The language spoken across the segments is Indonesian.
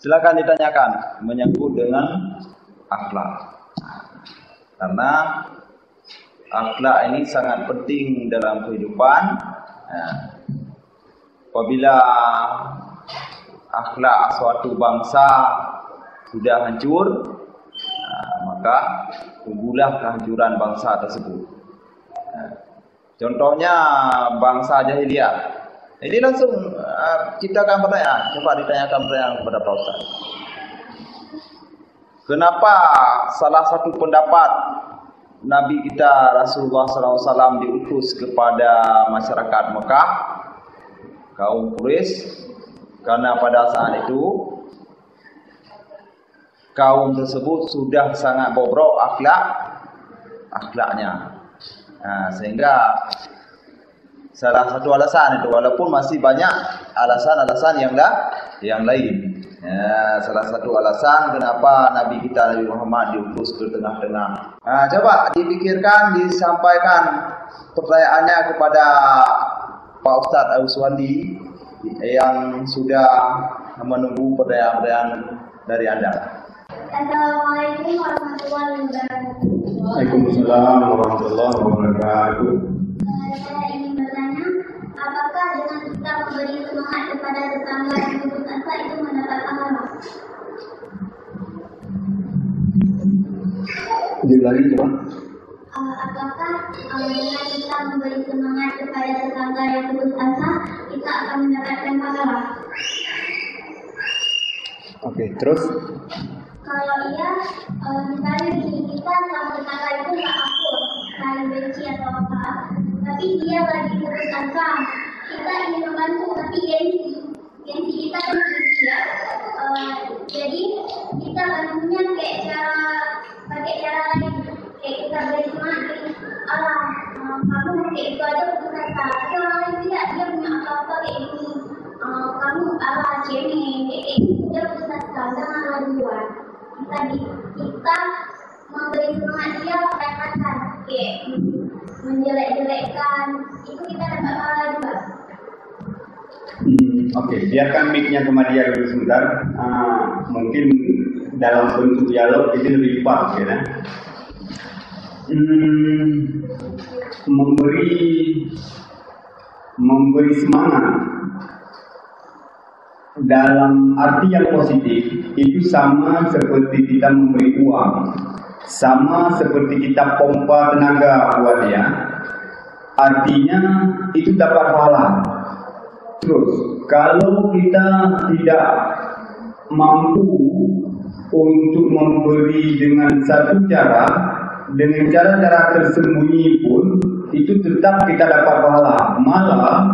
Silakan ditanyakan menyangkut dengan akhlak. Karena akhlak ini sangat penting dalam kehidupan. Apabila akhlak suatu bangsa sudah hancur, maka tunggulah kehancuran bangsa tersebut. Contohnya bangsa jahiliyah. Ini langsung kita akan pertanyaan. Coba ditanyakan pertanyaan kepada Pak Ustaz. Kenapa salah satu pendapat Nabi kita Rasulullah SAW diutus kepada masyarakat Mekah, kaum Quraisy, karena pada saat itu kaum tersebut sudah sangat bobrok akhlaknya. Sehingga salah satu alasan itu, walaupun masih banyak alasan-alasan yang lain. Salah satu alasan kenapa Nabi kita Nabi Muhammad diutus ke tengah-tengah. Coba dipikirkan, disampaikan pertanyaannya kepada Pak Ustadz Auswandi yang sudah menunggu pertanyaan-pertanyaan dari Anda. Assalamualaikum warahmatullahi wabarakatuh. Waalaikumsalam warahmatullahi wabarakatuh. Saya ingin bertanya, apakah dengan kita memberi semangat kepada tetangga yang putus asa itu mendapat pahala? Diulangi coba. Apakah dengan kita memberi semangat kepada tetangga yang putus asa, kita akan mendapatkan pahala? Oke, terus? Kalau iya, misalnya gini, kita sama tetangga itu nggak akur, saling benci atau apa, tapi dia lagi putus asa, kita ingin membantu, tapi gengsi kita kan tinggi ya. Jadi kita bantunya pakai cara lain, kayak kita beri semangat, kamu kayak itu aja putus asa, tapi orang lain tidak, dia punya apa-apa kayak gini, kamu cemeng, kayak gitu, dia putus asa, jangan laluan. Kita memberi semangat dia remehkan, kayak menjelek-jelekkan, itu kita dapat pahala juga. Oke, biarkan mic-nya ke Madia dulu sebentar. Mungkin dalam bentuk dialog ini lebih pas, ya. Memberi semangat dalam arti yang positif itu sama seperti kita memberi uang, sama seperti kita pompa tenaga buat dia. Artinya itu dapat pahala. Terus kalau kita tidak mampu untuk memberi dengan satu cara, dengan cara-cara tersembunyi pun itu tetap kita dapat pahala. Malah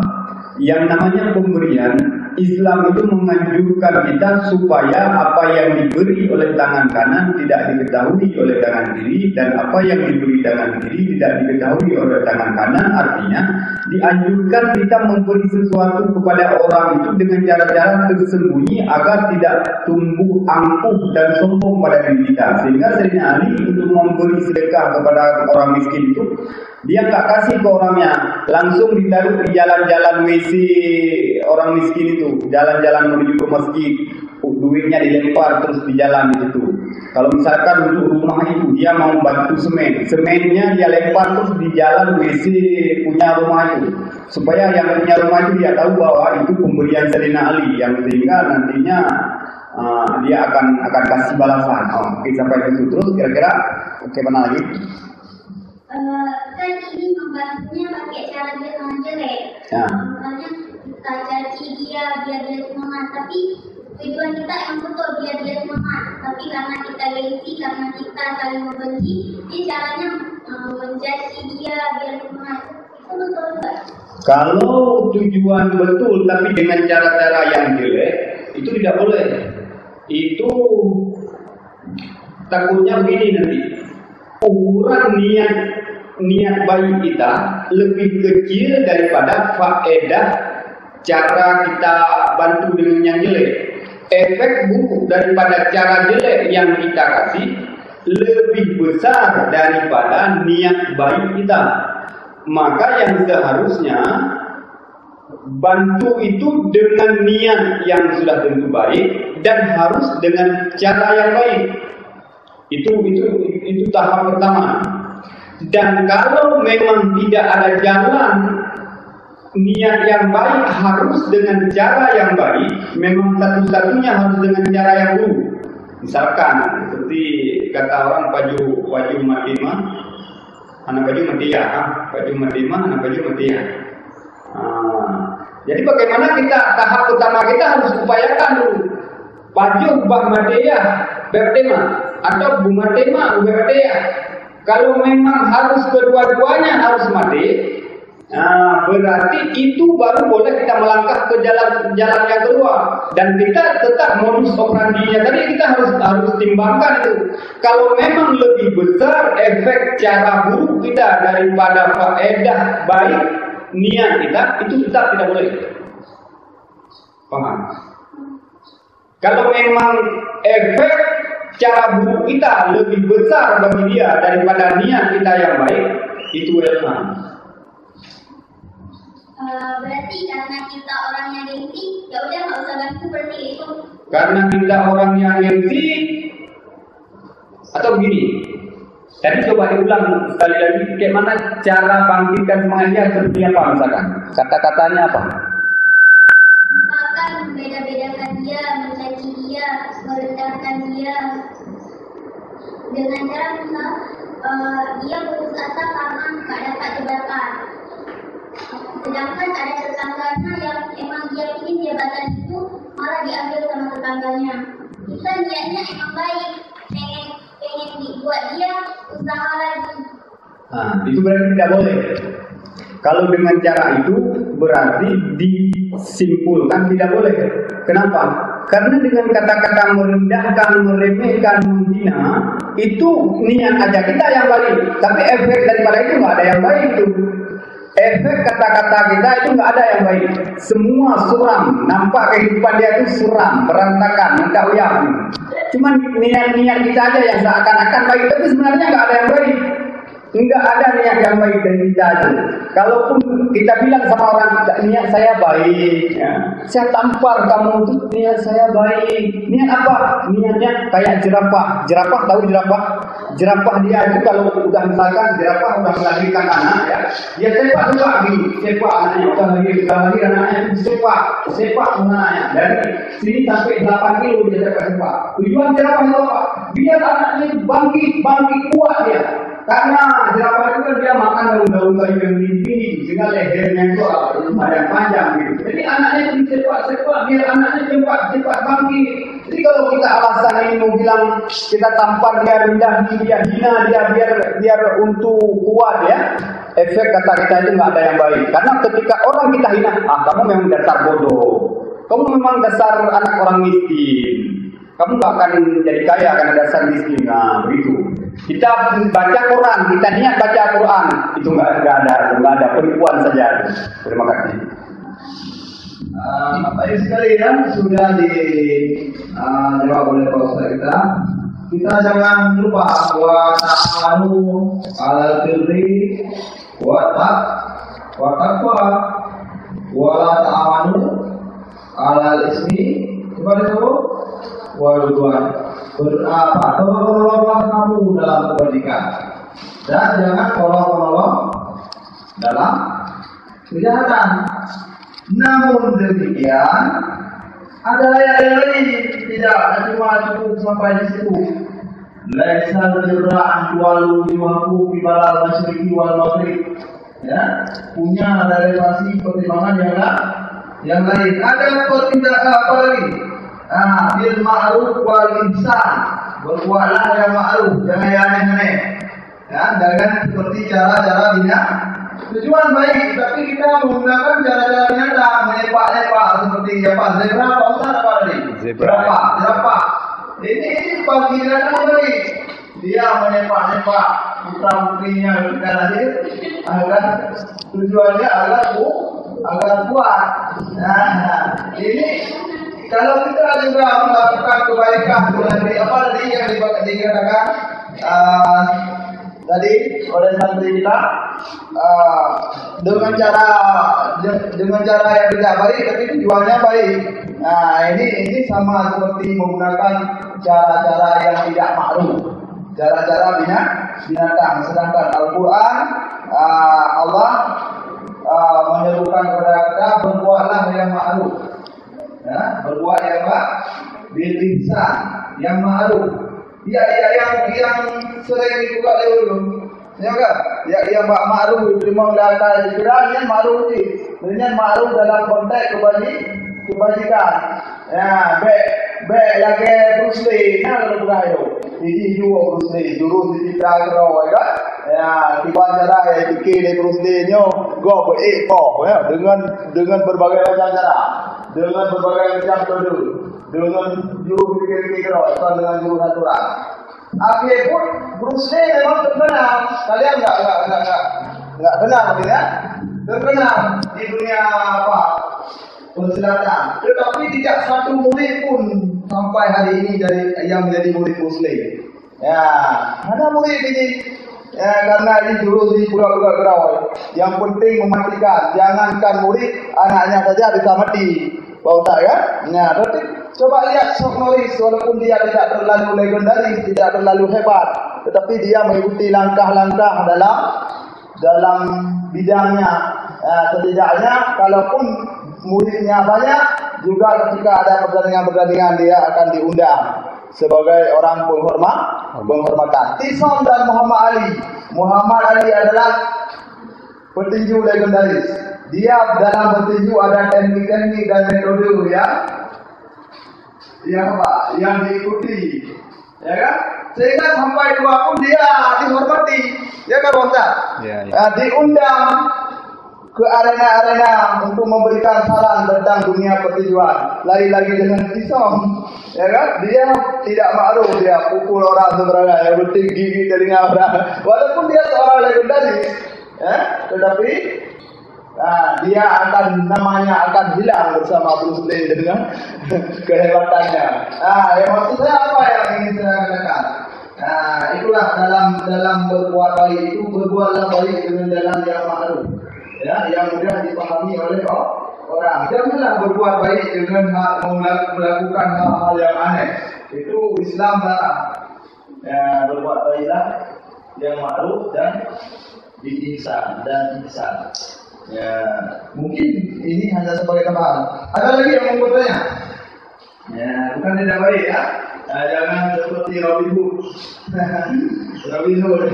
yang namanya pemberian, Islam itu menganjurkan kita supaya apa yang diberi oleh tangan kanan tidak diketahui oleh tangan kiri, dan apa yang diberi tangan kiri tidak diketahui oleh tangan kanan. Artinya dianjurkan kita memberi sesuatu kepada orang itu dengan cara-cara tersembunyi agar tidak tumbuh angkuh dan sombong pada diri kita. Sehingga Sayyidina Ali untuk memberi sedekah kepada orang miskin itu, dia nggak kasih ke orangnya, langsung ditaruh di jalan-jalan WC orang miskin itu, jalan-jalan menuju ke masjid, duitnya dilempar terus di jalan itu. Kalau misalkan untuk rumah itu dia mau bantu semennya dia lempar terus di jalan WC punya rumah itu, supaya yang punya rumah itu dia tahu bahwa itu pemberian Sayyidina Ali, yang sehingga nantinya dia akan kasih balasan. Oke, sampai situ. Terus kira-kira oke, mana lagi? Kan ini membantunya pakai cara dia sangat jelek. Misalnya kita caci dia biar dia semangat, tapi tujuan kita yang betul biar dia semangat. Tapi karena kita gengsi, karena kita saling membenci, ini caranya mencaci dia biar semangat. Itu betul juga. Kalau tujuan betul tapi dengan cara-cara yang jelek, itu tidak boleh. Itu takutnya begini nanti, ukuran niat baik kita lebih kecil daripada faedah cara kita bantu dengan yang jelek. Efek buruk daripada cara jelek yang kita kasih lebih besar daripada niat baik kita. Maka yang seharusnya bantu itu dengan niat yang sudah tentu baik dan harus dengan cara yang baik. Itu tahap pertama. Dan kalau memang tidak ada jalan niat yang baik harus dengan cara yang baik, memang satu-satunya harus dengan cara yang buruk. Misalkan seperti kata orang paju matima, anak paju matia, paju matima, anak paju matia. Jadi bagaimana kita tahap utama kita harus upayakan dulu. Paju bah matia bertema atau bunga tema bertea. Kalau memang harus kedua-duanya harus mati, berarti itu baru boleh kita melangkah ke jalan yang kedua. Dan kita tetap modus operandinya tadi kita harus timbangkan itu. Kalau memang lebih besar efek cara buruk kita daripada faedah baik niat kita, itu tetap tidak boleh. Paham? Kalau memang efek cara buruk kita lebih besar bagi dia daripada niat kita yang baik, itu relevant. Berarti karena kita orang yang gengsi, ya udah nggak usah bantu seperti itu. Karena kita orang yang gengsi, atau begini. Tadi coba diulang sekali lagi, bagaimana cara bangkitkan semangatnya seperti apa misalkan? Kata-katanya apa? Misalkan beda-bedakan dia, mencaci dia, merendahkan dia. Dengan cara misal dia putus asa karena nggak dapat jabatan. Sedangkan ada tetangganya yang emang dia ingin jabatan itu malah diambil sama tetangganya. Kita niatnya emang baik, pengen dibuat dia usaha lagi. Itu berarti tidak boleh. Kalau dengan cara itu berarti disimpulkan tidak boleh. Kenapa? Karena dengan kata-kata merendahkan, meremehkan, menghina, itu niat aja kita yang baik. Tapi efek daripada itu nggak ada yang baik itu. Efek kata-kata kita itu nggak ada yang baik. Semua suram. Nampak kehidupan dia itu suram, berantakan, minta uyang. Cuman niat-niat kita aja yang seakan-akan baik, tapi sebenarnya nggak ada yang baik. Enggak ada niat yang baik dari kita itu. Kalaupun kita bilang sama orang, niat saya baik, saya tampar kamu itu niat saya baik. Niat apa? Niatnya kayak jerapah. Jerapah tahu jerapah? Jerapah dia itu kalau udah misalkan jerapah udah melahirkan anak ya, dia sepak gini, sepak anaknya udah lahir anaknya itu sepak anaknya dari sini sampai 8 kilo dia sepak. Tujuan jerapah itu apa? Biar anaknya itu bangkit kuat dia. Karena jerapah itu dia makan daun-daun kayu yang tinggi, sehingga lehernya itu lumayan panjang gitu. Jadi anaknya itu disepak biar anaknya cepat bangkit. Jadi kalau kita alasan ini mau bilang kita tampar dia, rendah dia, hina dia biar untuk kuat ya, efek kata kita itu nggak ada yang baik. Karena ketika orang kita hina, kamu memang dasar bodoh, kamu memang dasar anak orang miskin, kamu nggak akan jadi kaya karena dasar miskin. Nah begitu. Kita baca Quran, kita niat baca Quran, itu nggak ada penipuan saja. Terima kasih. Baik sekalian sudah dijawab oleh Pak Ustaz kita. Kita jangan lupa wa ta'awanu 'alal birri wa taqwa wa la ta'awanu 'alal ismi wal udwan. Tolong-tolonglah kamu dalam kebaikan dan jangan tolong-tolong dalam kejahatan. Namun demikian ada ayat yang lain tidak cuma cukup sampai di situ. Laisal birra an tuwallu wujuhakum qibalal masyriqi wal maghrib. Ya, punya relasi pertimbangan yang lain. Ada pertimbangan apa lagi? Bil ma'ruf wal ihsan. Berbuatlah yang ma'ruf, jangan yang aneh-aneh. Ya, jangan seperti cara-cara tujuan baik, tapi kita menggunakan cara-cara binatang, menepak-nepak seperti apa? Zebra apa Ustaz apa tadi? Zebra. Ini panggilan tadi. Dia menepak-nepak putra-putrinya ketika lahir agar tujuannya agar kuat. Nah, ini kalau kita juga melakukan kebaikan, apa tadi yang dikatakan tadi oleh santri kita dengan cara yang tidak baik tapi tujuannya baik. Nah, ini sama seperti menggunakan cara-cara yang tidak ma'ruf, cara-cara binatang. Sedangkan Al-Quran Allah menyerukan kepada kita berbuatlah yang ma'ruf, ya, berbuat yang bil ihsan, yang ma'ruf. Ya, yang sering dibuka dulu, ya kan? Yang ma'ruf diterima oleh Allah. Kiranya ma'ruf ni, dengan ma'ruf dalam konteks kebajikan. Ya, baik lagi Bruce Lee, nak kalau beraya. Ini juga Bruce Lee, jurus dicipta kerana, kan? Ya, tiba cara yang fikir Bruce Lee nyo, go ya, dengan berbagai macam cara, dengan berbagai macam metode, dengan jurus fikir kerana, dengan jurus natural. Akhirnya pun Bruce Lee memang terkenal. Kalian enggak kenal mungkin ya? Terkenal di dunia persilatan. Tetapi tidak satu murid pun sampai hari ini yang menjadi murid Bruce Lee. Ya, ada murid ini. Ya, karena ini jurus di budak-budak gerawai. Yang penting mematikan. Jangankan murid, anaknya saja bisa mati. Bau tak ya? Nah, tapi coba lihat Chuck Norris, walaupun dia tidak terlalu legendaris, tidak terlalu hebat, tetapi dia mengikuti langkah-langkah dalam bidangnya. Setidaknya kalaupun muridnya banyak, juga ketika ada pertandingan-pertandingan dia akan diundang sebagai orang penghormatan. Tyson dan Muhammad Ali. Muhammad Ali adalah petinju legendaris. Dia dalam bertinju ada teknik-teknik dan metode yang diikuti, ya kan? Sehingga sampai tua pun dia dihormati, ya kan Ustaz? Ya. Diundang ke arena-arena untuk memberikan saran tentang dunia pertinjuan. Lagi-lagi dengan Tyson, ya kan? Dia tidak ma'ruf, dia pukul orang sembarangan, yang penting gigi telinga orang. Walaupun dia seorang legendaris, ya, tetapi dia namanya akan hilang bersama Bruce Lee dengan kehebatannya. Yang maksud saya apa yang ingin saya katakan? Itulah dalam berbuat baik itu, berbuatlah baik dengan jalan yang ma'ruf, ya, yang mudah dipahami oleh orang. Janganlah berbuat baik dengan melakukan hal-hal yang aneh. Itu Islam larang. Ya, berbuat baiklah yang ma'ruf dan ihsan dan ihsan. Ya, mungkin ini hanya sebagai tambahan. Ada lagi yang mau bertanya? Ya, bukan tidak baik ya. Jangan seperti Robin Hood. Robin Hood.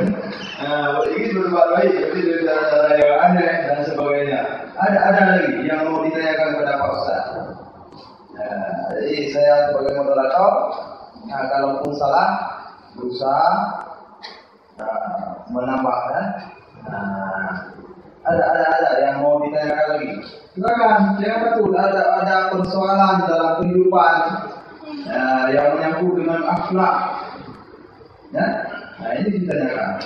Ingin berbuat baik tapi dengan cara yang aneh dan sebagainya. Ada lagi yang mau ditanyakan kepada Pak Ustaz. Jadi saya sebagai moderator, kalaupun salah, berusaha menambahkan. Ada yang mau ditanyakan lagi. Silakan, jangan takut. Ada persoalan dalam kehidupan yang menyangkut dengan akhlak. Ya, ini ditanyakan.